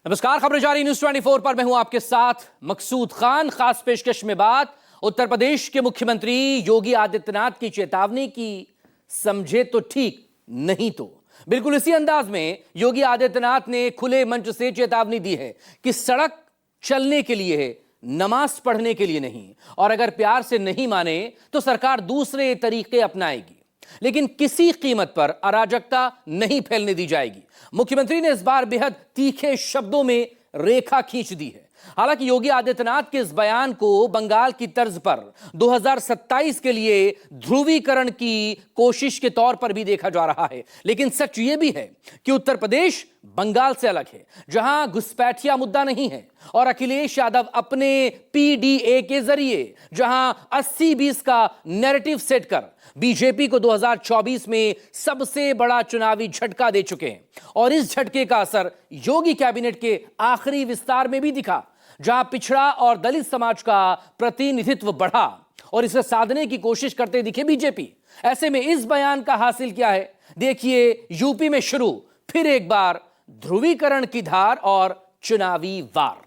नमस्कार, खबरें जारी न्यूज 24 पर मैं हूं आपके साथ मकसूद खान। खास पेशकश में बात उत्तर प्रदेश के मुख्यमंत्री योगी आदित्यनाथ की चेतावनी की। समझे तो ठीक, नहीं तो बिल्कुल इसी अंदाज में योगी आदित्यनाथ ने खुले मंच से चेतावनी दी है कि सड़क चलने के लिए है, नमाज पढ़ने के लिए नहीं। और अगर प्यार से नहीं माने तो सरकार दूसरे तरीके अपनाएगी, लेकिन किसी कीमत पर अराजकता नहीं फैलने दी जाएगी। मुख्यमंत्री ने इस बार बेहद तीखे शब्दों में रेखा खींच दी है। हालांकि योगी आदित्यनाथ के इस बयान को बंगाल की तर्ज पर 2027 के लिए ध्रुवीकरण की कोशिश के तौर पर भी देखा जा रहा है। लेकिन सच यह भी है कि उत्तर प्रदेश बंगाल से अलग है, जहां घुसपैठिया मुद्दा नहीं है और अखिलेश यादव अपने पीडीए के जरिए जहां 80-20 का नैरेटिव सेट कर बीजेपी को 2024 में सबसे बड़ा चुनावी झटका दे चुके हैं। और इस झटके का असर योगी कैबिनेट के आखिरी विस्तार में भी दिखा, जहां पिछड़ा और दलित समाज का प्रतिनिधित्व बढ़ा और इसे साधने की कोशिश करते दिखे बीजेपी। ऐसे में इस बयान का हासिल क्या है, देखिए यूपी में शुरू फिर एक बार ध्रुवीकरण की धार और चुनावी वार।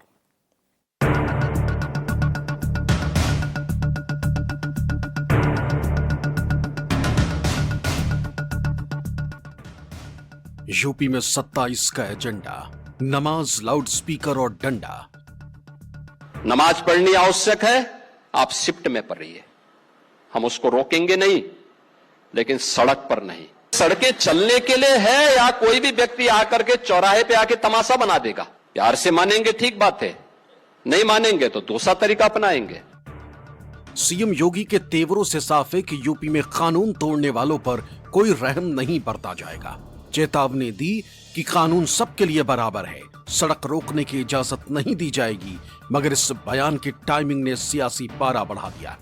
यूपी में 27 का एजेंडा, नमाज, लाउड स्पीकर और डंडा। नमाज पढ़नी आवश्यक है, आप शिफ्ट में पढ़िए, हम उसको रोकेंगे नहीं, लेकिन सड़क पर नहीं। सड़कें चलने के लिए है या कोई भी व्यक्ति आकर के चौराहे पे आके तमाशा बना देगा? प्यार से मानेंगे ठीक बात है, नहीं मानेंगे तो दूसरा तरीका अपनाएंगे। सीएम योगी के तेवरों से साफ है कि यूपी में कानून तोड़ने वालों पर कोई रहम नहीं बरता जाएगा। चेतावनी दी कि कानून सबके लिए बराबर है, सड़क रोकने की इजाजत नहीं दी जाएगी। मगर इस बयान की टाइमिंग ने सियासी पारा बढ़ा दिया।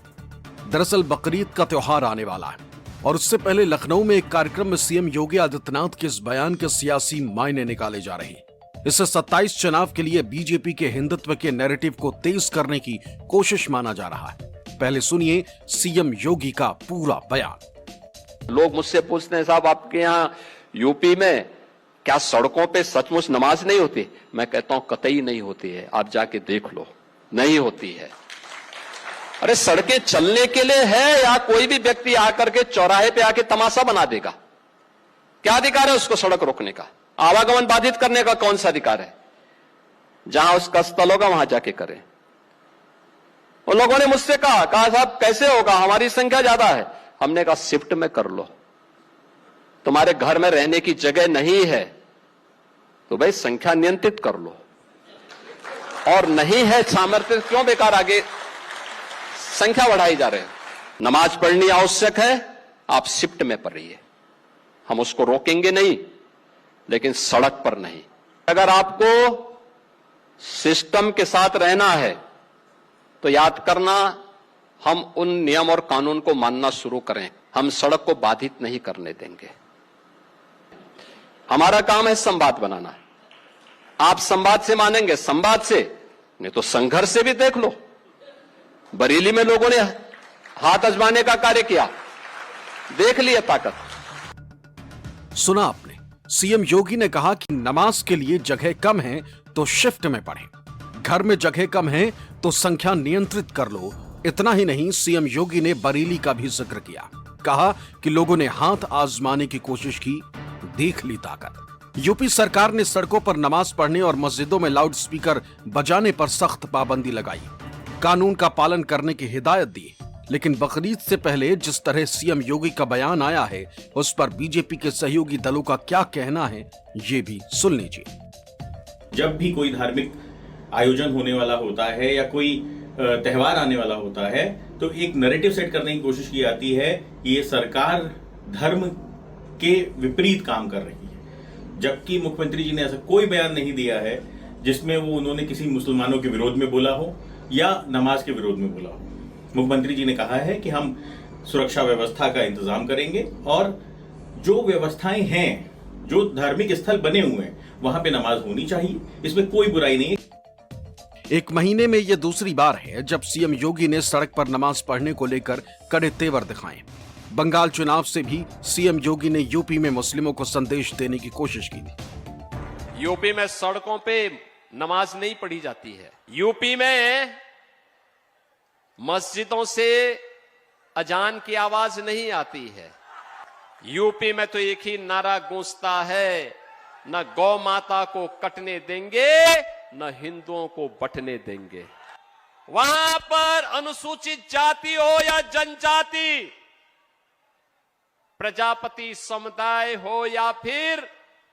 दरअसल बकरीद का त्योहार आने वाला है और उससे पहले लखनऊ में एक कार्यक्रम में सीएम योगी आदित्यनाथ के इस बयान के सियासी मायने निकाले जा रहे हैं। इसे 27 चुनाव के लिए बीजेपी के हिंदुत्व के नैरेटिव को तेज करने की कोशिश माना जा रहा है। पहले सुनिए सीएम योगी का पूरा बयान। लोग मुझसे पूछते हैं, साहब आपके यहाँ यूपी में क्या सड़कों पे सचमुच नमाज नहीं होती? मैं कहता हूं कतई नहीं होती है, आप जाके देख लो, नहीं होती है। अरे सड़कें चलने के लिए है या कोई भी व्यक्ति आकर के चौराहे पे आके तमाशा बना देगा? क्या अधिकार है उसको सड़क रोकने का? आवागमन बाधित करने का कौन सा अधिकार है? जहां उसका स्थल होगा वहां जाके करें। उन लोगों ने मुझसे कहा साहब कैसे होगा, हमारी संख्या ज्यादा है। हमने कहा शिफ्ट में कर लो, तुम्हारे घर में रहने की जगह नहीं है तो भाई संख्या नियंत्रित कर लो, और नहीं है सामर्थ्य क्यों बेकार आगे संख्या बढ़ाई जा रहे हैं। नमाज पढ़नी आवश्यक है, आप शिफ्ट में पढ़िए, हम उसको रोकेंगे नहीं, लेकिन सड़क पर नहीं। अगर आपको सिस्टम के साथ रहना है तो याद करना, हम उन नियम और कानून को मानना शुरू करें। हम सड़क को बाधित नहीं करने देंगे। हमारा काम है संवाद बनाना। आप संवाद से मानेंगे, संवाद से, नहीं तो संघर्ष से भी देख लो। बरेली में लोगों ने हाथ आजमाने का कार्य किया, देख लिया ताकत। सुना आपने, सीएम योगी ने कहा कि नमाज के लिए जगह कम है तो शिफ्ट में पढ़ें, घर में जगह कम है तो संख्या नियंत्रित कर लो। इतना ही नहीं, सीएम योगी ने बरेली का भी जिक्र किया। कहा कि लोगों ने हाथ आजमाने की कोशिश की, देख ली ताकत। यूपी सरकार ने सड़कों पर नमाज पढ़ने और मस्जिदों में लाउड स्पीकर बजाने पर सख्त पाबंदी लगाई, कानून का पालन करने की हिदायत दी। लेकिन बकरीद से पहले जिस तरह सीएम योगी का बयान आया है, उस पर बीजेपी के सहयोगी दलों का क्या कहना है, ये भी सुन लीजिए। जब भी कोई धार्मिक आयोजन होने वाला होता है या कोई त्योहार आने वाला होता है तो एक नैरेटिव सेट करने की कोशिश की जाती है कि ये सरकार धर्म के विपरीत काम कर रही है, जबकि मुख्यमंत्री जी ने ऐसा कोई बयान नहीं दिया है जिसमें उन्होंने किसी मुसलमानों के विरोध में बोला हो या नमाज के विरोध में बोला हो। मुख्यमंत्री जी ने कहा है कि हम सुरक्षा व्यवस्था का इंतजाम करेंगे और जो व्यवस्थाएं हैं, जो धार्मिक स्थल बने हुए हैं, वहां पे नमाज होनी चाहिए, इसमें कोई बुराई नहीं है। एक महीने में यह दूसरी बार है जब सीएम योगी ने सड़क पर नमाज पढ़ने को लेकर कड़े तेवर दिखाए। बंगाल चुनाव से भी सीएम योगी ने यूपी में मुस्लिमों को संदेश देने की कोशिश की थी। यूपी में सड़कों पे नमाज नहीं पढ़ी जाती है। यूपी में मस्जिदों से अजान की आवाज नहीं आती है। यूपी में तो एक ही नारा गूंजता है, न गौ माता को कटने देंगे, न हिंदुओं को बंटने देंगे। वहां पर अनुसूचित जाति हो या जनजाति, प्रजापति समुदाय हो या फिर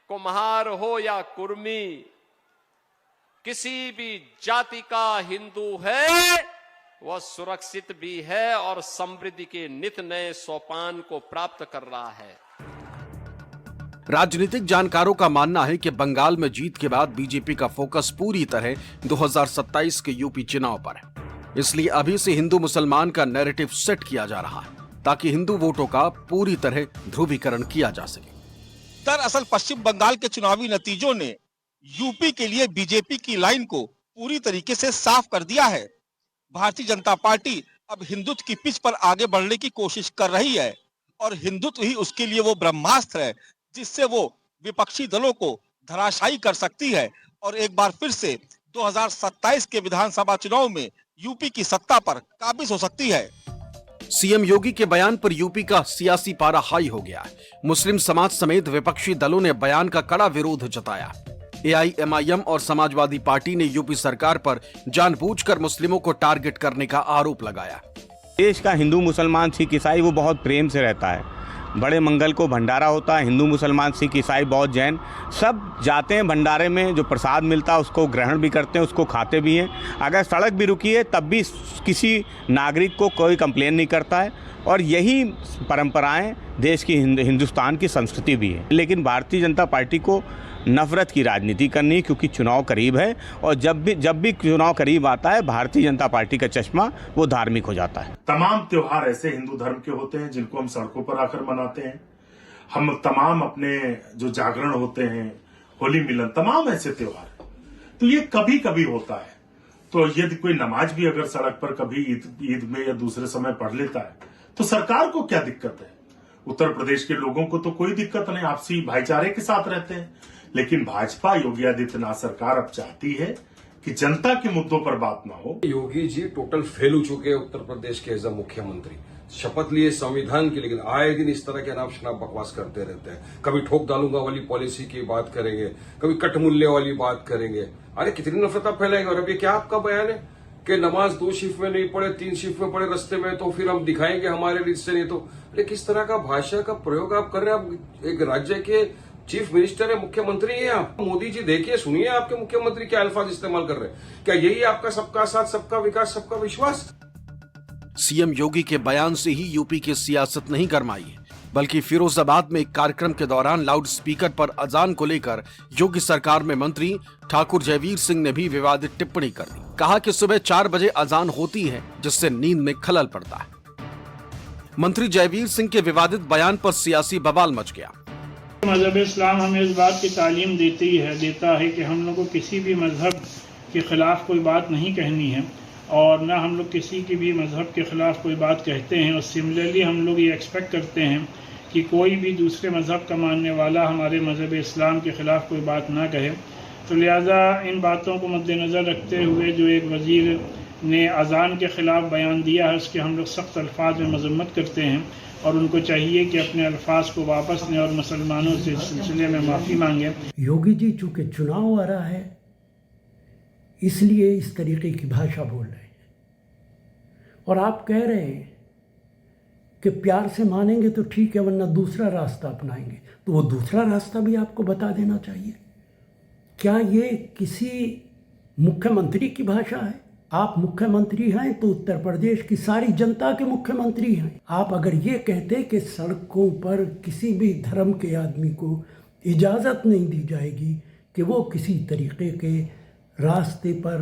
कुम्हार हो या कुर्मी, किसी भी जाति का हिंदू है वह सुरक्षित भी है और समृद्धि के नित नए सोपान को प्राप्त कर रहा है। राजनीतिक जानकारों का मानना है कि बंगाल में जीत के बाद बीजेपी का फोकस पूरी तरह 2027 के यूपी चुनाव पर है। इसलिए अभी से हिंदू मुसलमान का नैरेटिव सेट किया जा रहा है ताकि हिंदू वोटों का पूरी तरह ध्रुवीकरण किया जा सके। दरअसल पश्चिम बंगाल के चुनावी नतीजों ने यूपी के लिए बीजेपी की लाइन को पूरी तरीके से साफ कर दिया है। भारतीय जनता पार्टी अब हिंदुत्व की पिच पर आगे बढ़ने की कोशिश कर रही है और हिंदुत्व ही उसके लिए वो ब्रह्मास्त्र है जिससे वो विपक्षी दलों को धराशायी कर सकती है और एक बार फिर से 2027 के विधानसभा चुनाव में यूपी की सत्ता पर काबिज हो सकती है। सीएम योगी के बयान पर यूपी का सियासी पारा हाई हो गया। मुस्लिम समाज समेत विपक्षी दलों ने बयान का कड़ा विरोध जताया। एआईएमआईएम और समाजवादी पार्टी ने यूपी सरकार पर जानबूझकर मुस्लिमों को टारगेट करने का आरोप लगाया। देश का हिंदू मुसलमान सिख ईसाई वो बहुत प्रेम से रहता है। बड़े मंगल को भंडारा होता है, हिंदू मुसलमान सिख ईसाई बौद्ध जैन सब जाते हैं भंडारे में, जो प्रसाद मिलता है उसको ग्रहण भी करते हैं, उसको खाते भी हैं। अगर सड़क भी रुकी है तब भी किसी नागरिक को कोई कंप्लेन नहीं करता है और यही परंपराएं देश की हिंदुस्तान की संस्कृति भी है। लेकिन भारतीय जनता पार्टी को नफरत की राजनीति करनी क्योंकि चुनाव करीब है और जब भी चुनाव करीब आता है भारतीय जनता पार्टी का चश्मा वो धार्मिक हो जाता है। तमाम त्योहार ऐसे हिंदू धर्म के होते हैं जिनको हम सड़कों पर आकर मनाते हैं। हम तमाम अपने जो जागरण होते हैं, होली मिलन, तमाम ऐसे त्योहार हैं। तो ये कभी कभी होता है। तो यदि कोई नमाज भी अगर सड़क पर कभी ईद में या दूसरे समय पढ़ लेता है तो सरकार को क्या दिक्कत है? उत्तर प्रदेश के लोगों को तो कोई दिक्कत नहीं, आपसी भाईचारे के साथ रहते हैं। लेकिन भाजपा योगी आदित्यनाथ सरकार अब चाहती है कि जनता के मुद्दों पर बात ना हो। योगी जी टोटल फेल हो चुके हैं उत्तर प्रदेश के एज अ मुख्यमंत्री। शपथ लिए संविधान की, लेकिन आए दिन इस तरह के अनाप शनाप बकवास करते रहते हैं। कभी ठोक डालूंगा वाली पॉलिसी की बात करेंगे, कभी कट मूल्य वाली बात करेंगे। अरे कितनी नफरत आप फैलाएंगे। और अब ये क्या आपका बयान है कि नमाज 2 शिफ्ट में नहीं पढ़े, 3 शिफ्ट में पढ़े रास्ते में, तो फिर हम दिखाएंगे हमारे रिश्ते नहीं तो। अरे किस तरह का भाषा का प्रयोग आप कर रहे हैं? आप एक राज्य के चीफ मिनिस्टर है, मुख्यमंत्री है आप। मोदी जी देखिए, सुनिए आपके मुख्यमंत्री क्या अल्फाज इस्तेमाल कर रहे हैं। क्या यही आपका सबका साथ, सबका विकास, सबका विश्वास? सीएम योगी के बयान से ही यूपी की सियासत नहीं गरमाई है, बल्कि फिरोजाबाद में एक कार्यक्रम के दौरान लाउड स्पीकर पर अजान को लेकर योगी सरकार में मंत्री ठाकुर जयवीर सिंह ने भी विवादित टिप्पणी कर दी। कहा कि सुबह 4 बजे अजान होती है जिससे नींद में खलल पड़ता है। मंत्री जयवीर सिंह के विवादित बयान पर सियासी बवाल मच गया। मज़हब इस्लाम हमें इस बात की तालीम देता है कि हम लोग को किसी भी मज़हब के ख़िलाफ़ कोई बात नहीं कहनी है और ना हम लोग किसी की भी मज़हब के ख़िलाफ़ कोई बात कहते हैं। और सिमिलरली हम लोग ये एक्सपेक्ट करते हैं कि कोई भी दूसरे मज़हब का मानने वाला हमारे मज़हब इस्लाम के ख़िलाफ़ कोई बात ना कहे। तो लिहाजा इन बातों को मद्देनज़र रखते हुए जो एक वज़ीर ने अज़ान के ख़िलाफ़ बयान दिया है उसके हम लोग सख्त अल्फाज में मज़म्मत करते हैं और उनको चाहिए कि अपने अल्फाज को वापस लें और मुसलमानों से इस सिलसिले में माफ़ी मांगें। योगी जी चूँकि चुनाव आ रहा है इसलिए इस तरीके की भाषा बोल रहे हैं और आप कह रहे हैं कि प्यार से मानेंगे तो ठीक है वरना दूसरा रास्ता अपनाएंगे। तो वो दूसरा रास्ता भी आपको बता देना चाहिए। क्या ये किसी मुख्यमंत्री की भाषा है? आप मुख्यमंत्री हैं तो उत्तर प्रदेश की सारी जनता के मुख्यमंत्री हैं। आप अगर ये कहते कि सड़कों पर किसी भी धर्म के आदमी को इजाज़त नहीं दी जाएगी कि वो किसी तरीके के रास्ते पर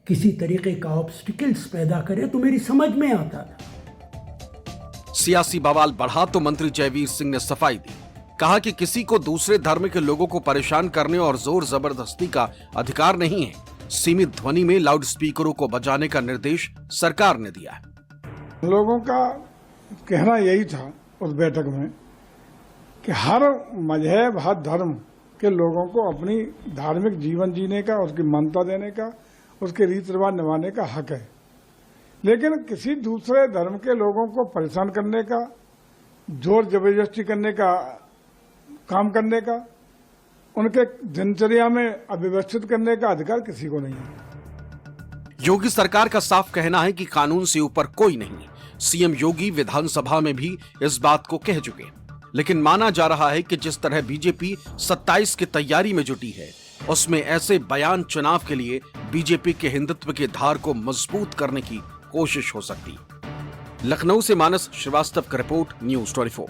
किसी तरीके का ऑब्स्टिकल्स पैदा करे तो मेरी समझ में आता था। सियासी बवाल बढ़ा तो मंत्री जयवीर सिंह ने सफाई दी। कहा कि किसी को दूसरे धर्म के लोगों को परेशान करने और जोर जबरदस्ती का अधिकार नहीं है। सीमित ध्वनि में लाउड स्पीकरों को बजाने का निर्देश सरकार ने दिया है। लोगों का कहना यही था उस बैठक में कि हर मजहब, हर धर्म कि लोगों को अपनी धार्मिक जीवन जीने का, उसकी मान्यता देने का, उसके रीति रिवाज निभाने का हक है। लेकिन किसी दूसरे धर्म के लोगों को परेशान करने का, जोर जबरदस्ती करने का, काम करने का, उनके दिनचर्या में अव्यवस्थित करने का अधिकार किसी को नहीं है। योगी सरकार का साफ कहना है कि कानून से ऊपर कोई नहीं। सीएम योगी विधानसभा में भी इस बात को कह चुके, लेकिन माना जा रहा है कि जिस तरह बीजेपी 27 की तैयारी में जुटी है, उसमें ऐसे बयान चुनाव के लिए बीजेपी के हिंदुत्व की धार को मजबूत करने की कोशिश हो सकती। लखनऊ से मानस श्रीवास्तव की रिपोर्ट, न्यूज़ 24।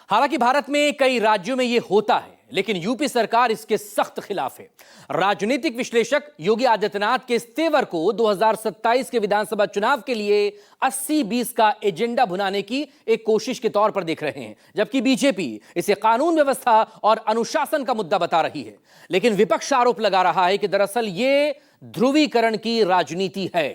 हालांकि भारत में कई राज्यों में यह होता है, लेकिन यूपी सरकार इसके सख्त खिलाफ है। राजनीतिक विश्लेषक योगी आदित्यनाथ के इस तेवर को 2027 के विधानसभा चुनाव के लिए 80-20 का एजेंडा भुनाने की एक कोशिश के तौर पर देख रहे हैं, जबकि बीजेपी इसे कानून व्यवस्था और अनुशासन का मुद्दा बता रही है। लेकिन विपक्ष आरोप लगा रहा है कि दरअसल ये ध्रुवीकरण की राजनीति है।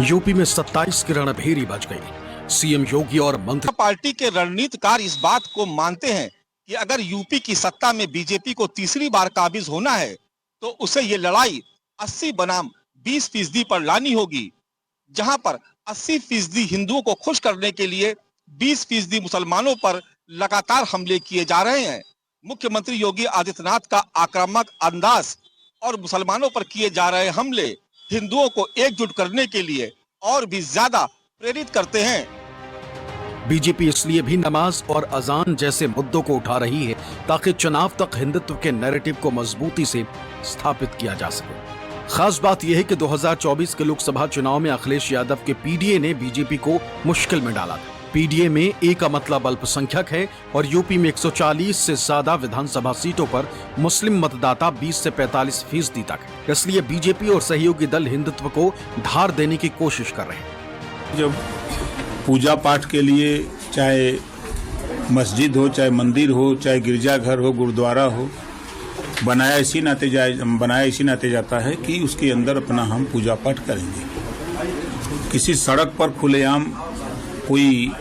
यूपी में 27 की रणभेरी बज गई। सीएम योगी और मंत्री पार्टी के रणनीतिकार इस बात को मानते हैं कि अगर यूपी की सत्ता में बीजेपी को तीसरी बार काबिज होना है तो उसे ये लड़ाई 80 बनाम 20% पर लानी होगी, जहां पर 80% हिंदुओं को खुश करने के लिए 20% मुसलमानों पर लगातार हमले किए जा रहे हैं। मुख्यमंत्री योगी आदित्यनाथ का आक्रामक अंदाज और मुसलमानों पर किए जा रहे हमले हिंदुओं को एकजुट करने के लिए और भी ज्यादा प्रेरित करते हैं। बीजेपी इसलिए भी नमाज और अजान जैसे मुद्दों को उठा रही है ताकि चुनाव तक हिंदुत्व के नैरेटिव को मजबूती से स्थापित किया जा सके। खास बात यह है कि 2024 के लोकसभा चुनाव में अखिलेश यादव के पीडीए ने बीजेपी को मुश्किल में डाला था। पीडीए में ए का मतलब अल्पसंख्यक है और यूपी में 140 से ज्यादा विधानसभा सीटों पर मुस्लिम मतदाता 20 से 45% तक। इसलिए बीजेपी और सहयोगी दल हिंदुत्व को धार देने की कोशिश कर रहे हैं। जब पूजा पाठ के लिए चाहे मस्जिद हो, चाहे मंदिर हो, चाहे गिरजाघर हो, गुरुद्वारा हो, बनाया इसी नाते जाता है कि उसके अंदर अपना हम पूजा पाठ करेंगे। किसी सड़क पर खुलेआम कोई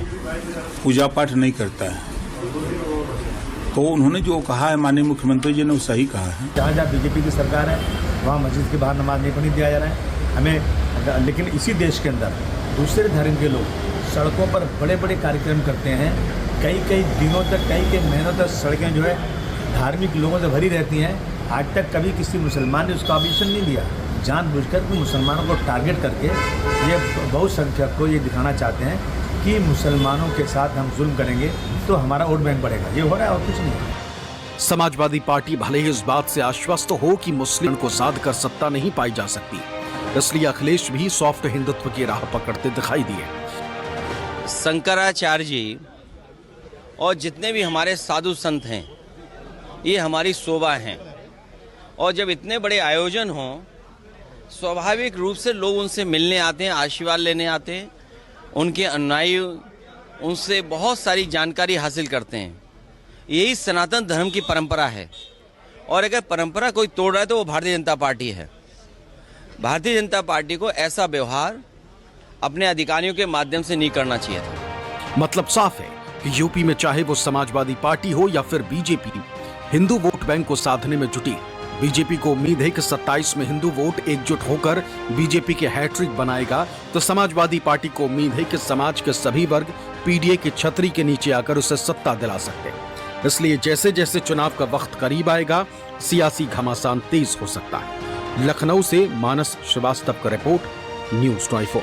पूजा पाठ नहीं करता है। तो उन्होंने जो कहा है माननीय मुख्यमंत्री जी ने वो सही कहा है। जहाँ जहाँ बीजेपी की सरकार है वहाँ मस्जिद के बाहर नमाज नहीं पढ़ने दिया जा रहा है हमें। लेकिन इसी देश के अंदर दूसरे धर्म के लोग सड़कों पर बड़े बड़े कार्यक्रम करते हैं। कई दिनों तक, कई महीनों तक सड़कें जो है धार्मिक लोगों से भरी रहती हैं। आज तक कभी किसी मुसलमान ने उसका ऑब्जेक्शन नहीं दिया। जानबूझकर मुसलमानों को टारगेट करके ये बहुसंख्यक को ये दिखाना चाहते हैं कि मुसलमानों के साथ हम जुल्म करेंगे तो हमारा वोट बैंक बढ़ेगा। ये हो रहा है और कुछ नहीं। समाजवादी पार्टी भले ही इस बात से आश्वस्त हो कि मुस्लिम को साध कर सत्ता नहीं पाई जा सकती, इसलिए अखिलेश भी सॉफ्ट हिंदुत्व की राह पकड़ते दिखाई दिए। शंकराचार्य जी और जितने भी हमारे साधु संत हैं, ये हमारी शोभा हैं। और जब इतने बड़े आयोजन हों, स्वाभाविक रूप से लोग उनसे मिलने आते हैं, आशीर्वाद लेने आते हैं, उनके अनुयायी उनसे बहुत सारी जानकारी हासिल करते हैं। यही सनातन धर्म की परंपरा है। और अगर परंपरा कोई तोड़ रहा है तो वो भारतीय जनता पार्टी है। भारतीय जनता पार्टी को ऐसा व्यवहार अपने अधिकारियों के माध्यम से नहीं करना चाहिए था। मतलब साफ है कि यूपी में चाहे वो समाजवादी पार्टी हो या फिर बीजेपी, हिंदू वोट बैंक को साधने में जुटी। बीजेपी को उम्मीद है कि 27 में हिंदू वोट एकजुट होकर बीजेपी के हैट्रिक बनाएगा, तो समाजवादी पार्टी को उम्मीद है कि समाज के सभी वर्ग पीडीए की छतरी के नीचे आकर उसे सत्ता दिला सकते हैं। इसलिए जैसे जैसे चुनाव का वक्त करीब आएगा, सियासी घमासान तेज हो सकता है। लखनऊ से मानस श्रीवास्तव का रिपोर्ट, न्यूज़ 24।